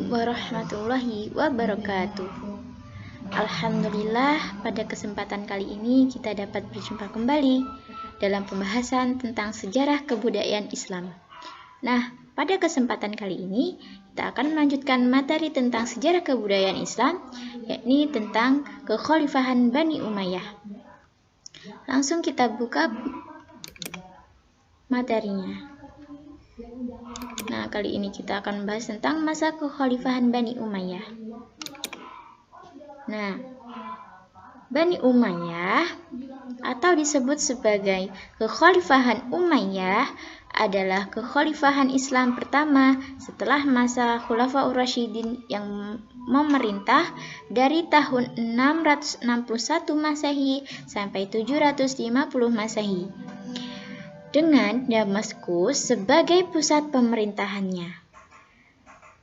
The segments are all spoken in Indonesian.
warahmatullahi wabarakatuh. Alhamdulillah, pada kesempatan kali ini kita dapat berjumpa kembali dalam pembahasan tentang sejarah kebudayaan Islam. Nah, pada kesempatan kali ini kita akan melanjutkan materi tentang sejarah kebudayaan Islam, yakni tentang kekhalifahan Bani Umayyah. Langsung kita buka materinya. Nah, kali ini kita akan membahas tentang masa kekhalifahan Bani Umayyah. Nah, Bani Umayyah atau disebut sebagai kekhalifahan Umayyah adalah kekhalifahan Islam pertama setelah masa Khulafaur Rasyidin yang memerintah dari tahun 661 Masehi sampai 750 Masehi. Dengan Damaskus sebagai pusat pemerintahannya.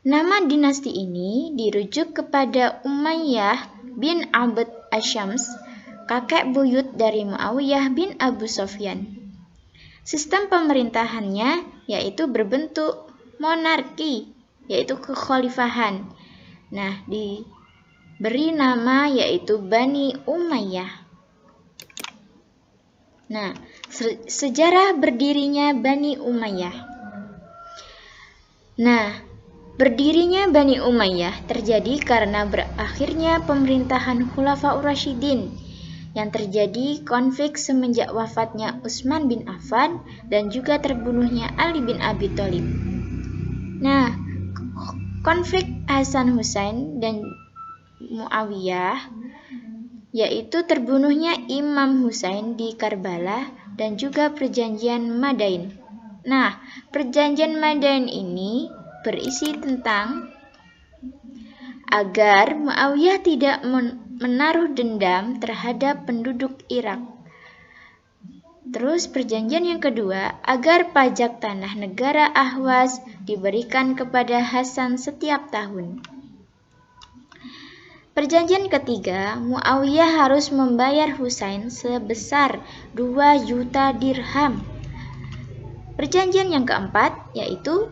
Nama dinasti ini dirujuk kepada Umayyah bin Abd Asyams, kakek buyut dari Muawiyah bin Abu Sufyan. Sistem pemerintahannya yaitu berbentuk monarki, yaitu kekhalifahan. Nah, diberi nama yaitu Bani Umayyah. Nah, sejarah berdirinya Bani Umayyah. Nah, berdirinya Bani Umayyah terjadi karena berakhirnya pemerintahan Khulafaur Rasyidin yang terjadi konflik semenjak wafatnya Utsman bin Affan dan juga terbunuhnya Ali bin Abi Thalib. Nah, konflik Hasan Hussein dan Muawiyah yaitu terbunuhnya Imam Husain di Karbala dan juga perjanjian Madain. Nah, perjanjian Madain ini berisi tentang agar Muawiyah tidak menaruh dendam terhadap penduduk Irak. Terus perjanjian yang kedua, agar pajak tanah negara Ahwaz diberikan kepada Hasan setiap tahun. Perjanjian ketiga, Muawiyah harus membayar Husain sebesar 2 juta dirham. Perjanjian yang keempat, yaitu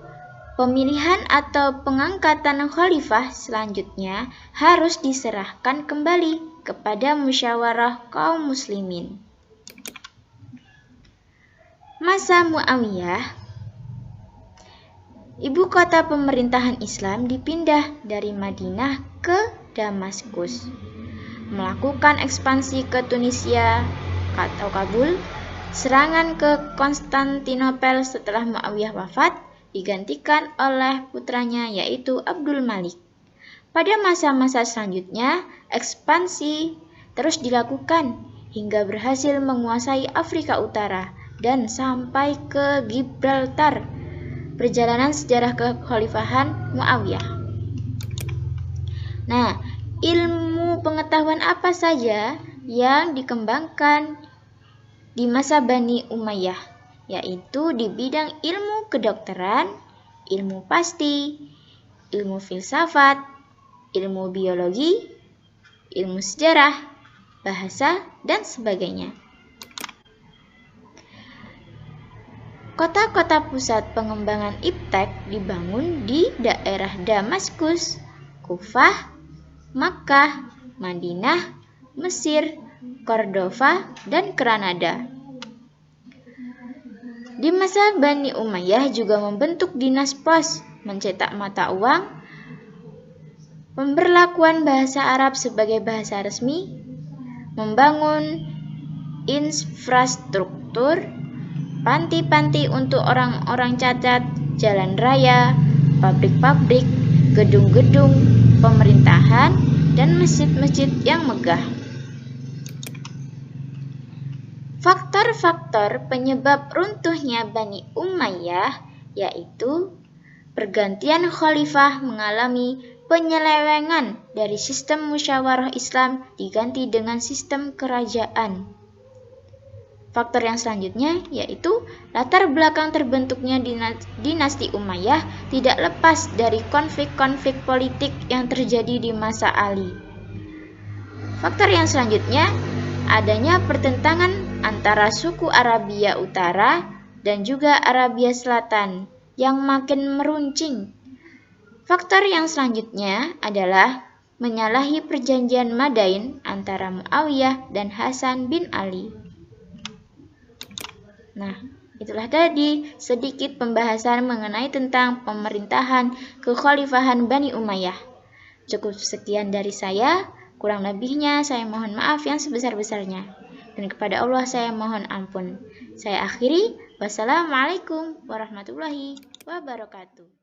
pemilihan atau pengangkatan khalifah selanjutnya harus diserahkan kembali kepada musyawarah kaum muslimin. Masa Muawiyah, ibu kota pemerintahan Islam dipindah dari Madinah ke Damaskus, melakukan ekspansi ke Tunisia atau Kabul, serangan ke Konstantinopel setelah Muawiyah wafat, digantikan oleh putranya yaitu Abdul Malik. Pada masa-masa selanjutnya, ekspansi terus dilakukan hingga berhasil menguasai Afrika Utara dan sampai ke Gibraltar. Perjalanan sejarah kekhalifahan Muawiyah. Nah, ilmu pengetahuan apa saja yang dikembangkan di masa Bani Umayyah, yaitu di bidang ilmu kedokteran, ilmu pasti, ilmu filsafat, ilmu biologi, ilmu sejarah, bahasa, dan sebagainya. Kota-kota pusat pengembangan iptek dibangun di daerah Damaskus, Kufah, Makkah, Madinah, Mesir, Cordova, dan Granada. Di masa Bani Umayyah juga membentuk dinas pos, mencetak mata uang, pemberlakuan bahasa Arab sebagai bahasa resmi, membangun infrastruktur, panti-panti untuk orang-orang cacat, jalan raya, pabrik-pabrik, gedung-gedung pemerintahan, dan masjid-masjid yang megah. Faktor-faktor penyebab runtuhnya Bani Umayyah yaitu pergantian khalifah mengalami penyelewengan dari sistem musyawarah Islam diganti dengan sistem kerajaan. Faktor yang selanjutnya yaitu latar belakang terbentuknya dinasti Umayyah tidak lepas dari konflik-konflik politik yang terjadi di masa Ali. Faktor yang selanjutnya adanya pertentangan antara suku Arabia Utara dan juga Arabia Selatan yang makin meruncing Faktor yang selanjutnya adalah menyalahi perjanjian Madain antara Muawiyah dan Hasan bin Ali. Nah, itulah tadi sedikit pembahasan mengenai tentang pemerintahan kekhalifahan Bani Umayyah. Cukup sekian dari saya, kurang lebihnya saya mohon maaf yang sebesar-besarnya. Dan kepada Allah saya mohon ampun. Saya akhiri, wassalamualaikum warahmatullahi wabarakatuh.